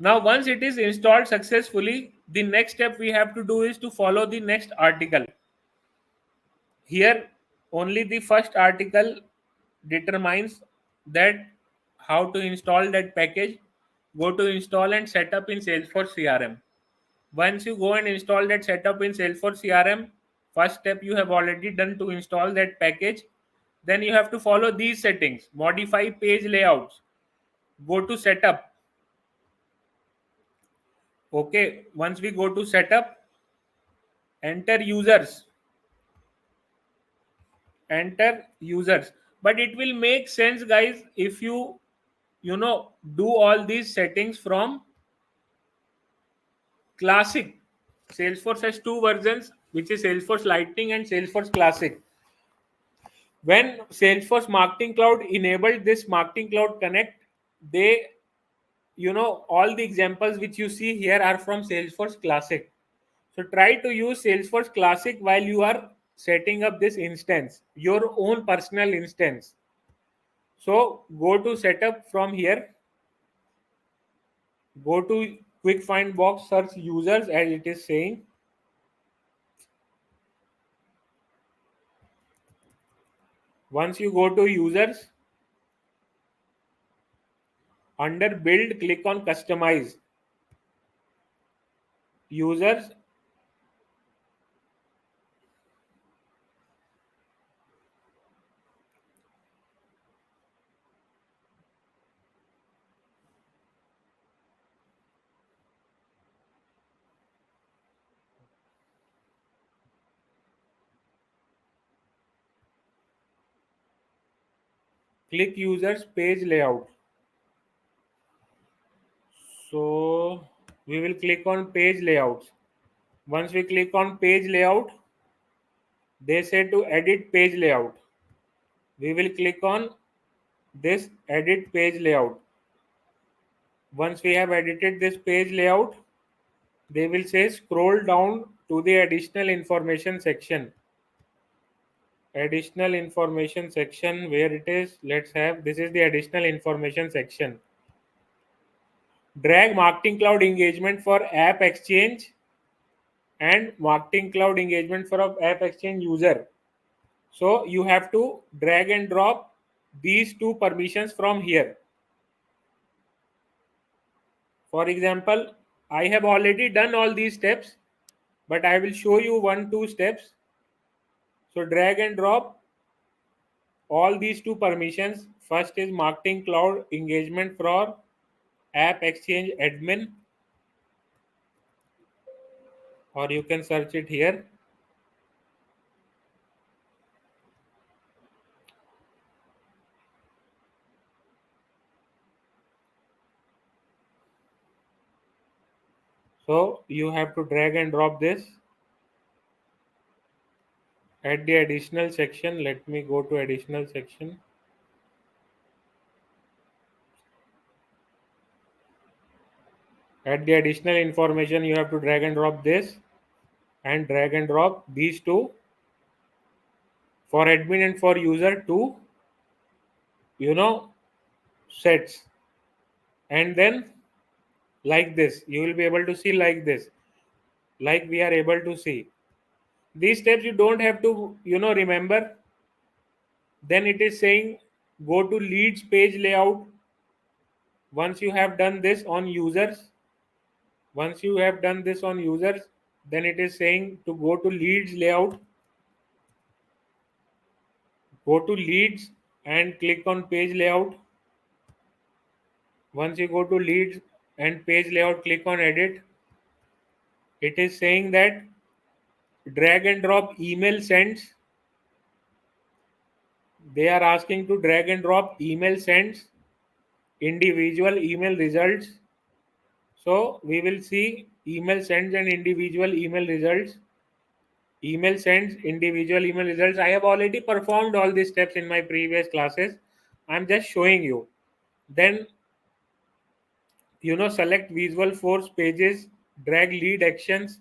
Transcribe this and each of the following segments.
Now once it is installed successfully, the next step we have to do is to follow the next article. Here only the first article determines that how to install that package. Go to install and set up in Salesforce CRM. Once you go and install that setup in Salesforce CRM, first step you have already done to install that package. Then you have to follow these settings. Modify page layouts. Go to setup. Okay, once we go to setup, enter users. Enter users. But it will make sense, guys, if you know do all these settings from classic. Salesforce has two versions, which is Salesforce Lightning and Salesforce Classic. When Salesforce Marketing Cloud enabled this Marketing Cloud Connect, they, all the examples which you see here are from Salesforce Classic. So try to use Salesforce Classic while you are setting up this instance, your own personal instance. So go to setup from here, go to quick find box, search users as it is saying. Once you go to users, under build, click on customize. Users, click users page layout. So we will click on page layouts. Once we click on page layout, they say to edit page layout. We will click on this edit page layout. Once we have edited this page layout, they will say scroll down to the additional information section. Additional information section, where it is, let's have, this is the additional information section. Drag Marketing Cloud engagement for App Exchange and Marketing Cloud engagement for App Exchange user. So you have to drag and drop these two permissions from here. For example, I have already done all these steps, but I will show you 1-2 steps. So drag and drop all these two permissions. First is Marketing Cloud engagement for App Exchange admin, or you can search it here. So you have to drag and drop this at the additional section. Let me go to additional section. At the additional information, you have to drag and drop this and drag and drop these two for admin and for user two, sets. And then like this, you will be able to see like this, like we are able to see. These steps you don't have to, remember. Then it is saying go to leads page layout. Once you have done this on users, then it is saying to go to leads layout. Go to leads and click on page layout. Once you go to leads and page layout, click on edit. It is saying that drag and drop email sends. They are asking to drag and drop email sends, individual email results. So we will see email sends and individual email results. Email sends, individual email results. I have already performed all these steps in my previous classes. I'm just showing you. Then, select Visual Force pages, drag lead actions.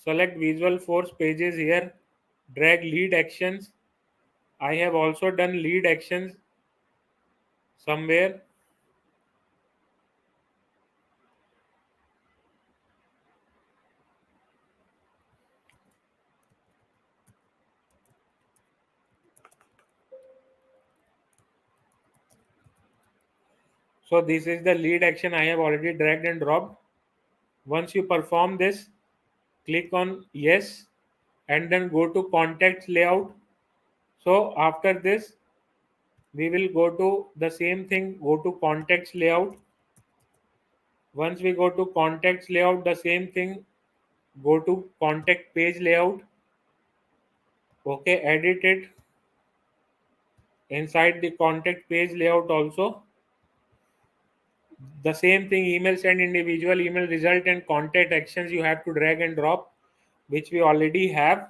Select Visual Force pages here, drag lead actions. I have also done lead actions somewhere. So this is the lead action I have already dragged and dropped. Once you perform this, click on yes and then go to contacts layout. So after this, we will go to the same thing, go to contacts layout. Once we go to contacts layout, the same thing, go to contact page layout. Okay, edit it. Inside the contact page layout also, the same thing, email send, individual email result and contact actions you have to drag and drop, which we already have.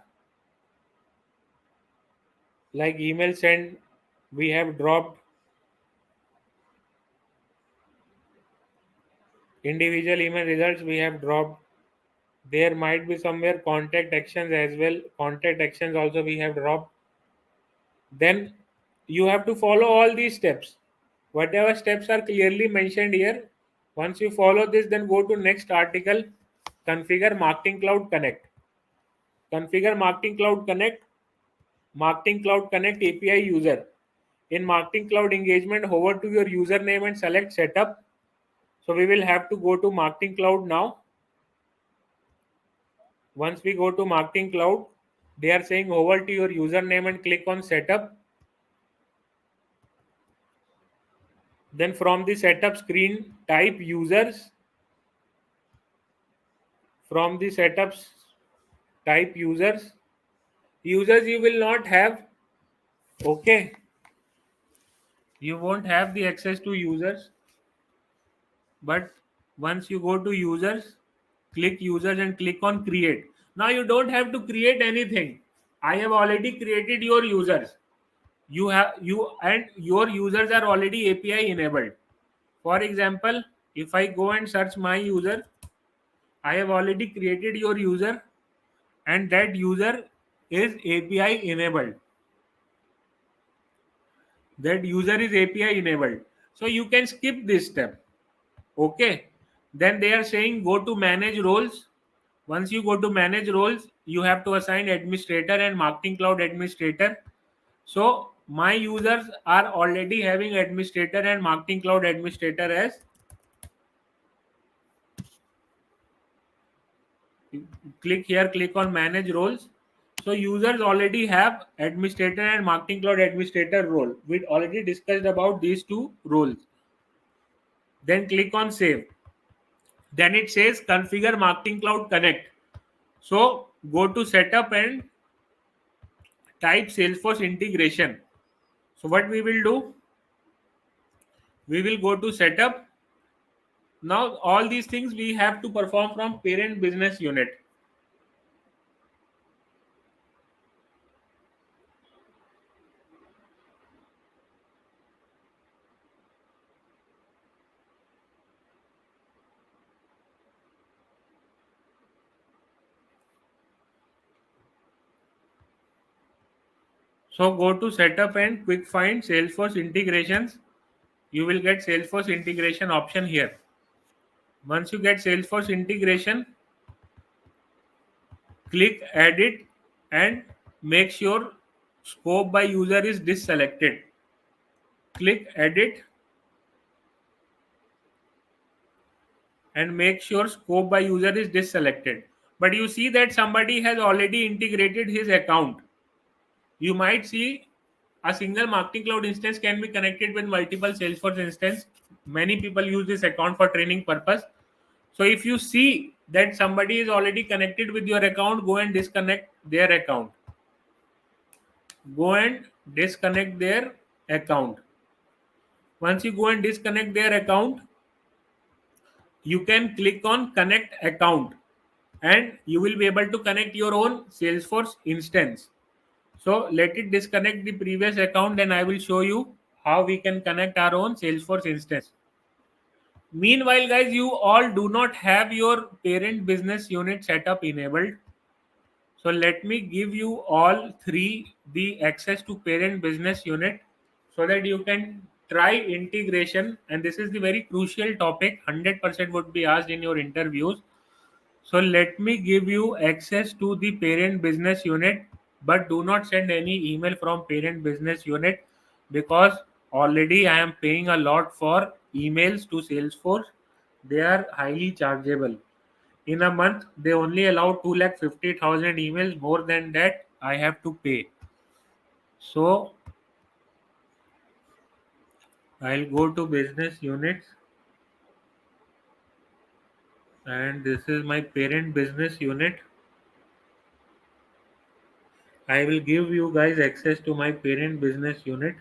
Like email send, we have dropped. Individual email results we have dropped. There might be somewhere contact actions as well. Contact actions also we have dropped. Then you have to follow all these steps. Whatever steps are clearly mentioned here. Once you follow this, then go to next article. Configure Marketing Cloud Connect. Configure Marketing Cloud Connect. Marketing Cloud Connect API user. In Marketing Cloud engagement, hover to your username and select setup. So we will have to go to Marketing Cloud now. Once we go to Marketing Cloud, they are saying hover to your username and click on setup. Then from the setup screen, type users. From the setups, type users. Users you will not have. Okay. You won't have the access to users. But once you go to users, click users and click on create. Now you don't have to create anything. I have already created your users. You and your users are already API enabled. For example, if I go and search my user, I have already created your user and that user is API enabled. That user is API enabled. So you can skip this step. Okay. Then they are saying go to manage roles. Once you go to manage roles, you have to assign administrator and Marketing Cloud administrator. So my users are already having administrator and Marketing Cloud administrator as. Click here, click on manage roles. So users already have administrator and Marketing Cloud administrator role. We already discussed about these two roles. Then click on save. Then it says configure Marketing Cloud Connect. So go to setup and type Salesforce integration. So what we will do, we will go to setup. Now all these things we have to perform from parent business unit. So go to setup and quick find Salesforce integrations. You will get Salesforce integration option here. Once you get Salesforce integration, click edit and make sure scope by user is deselected. Click edit and make sure scope by user is deselected. But you see that somebody has already integrated his account. You might see a single Marketing Cloud instance can be connected with multiple Salesforce instance. Many people use this account for training purpose. So if you see that somebody is already connected with your account, go and disconnect their account. Go and disconnect their account. Once you go and disconnect their account, you can click on connect account and you will be able to connect your own Salesforce instance. So let it disconnect the previous account and I will show you how we can connect our own Salesforce instance. Meanwhile, guys, you all do not have your parent business unit setup enabled. So let me give you all three the access to parent business unit so that you can try integration. And this is the very crucial topic. 100% would be asked in your interviews. So let me give you access to the parent business unit, but do not send any email from parent business unit because already I am paying a lot for emails to Salesforce, they are highly chargeable. In a month, they only allow 250,000 emails. More than that, I have to pay. So I'll go to business units, and this is my parent business unit. I will give you guys access to my parent business unit.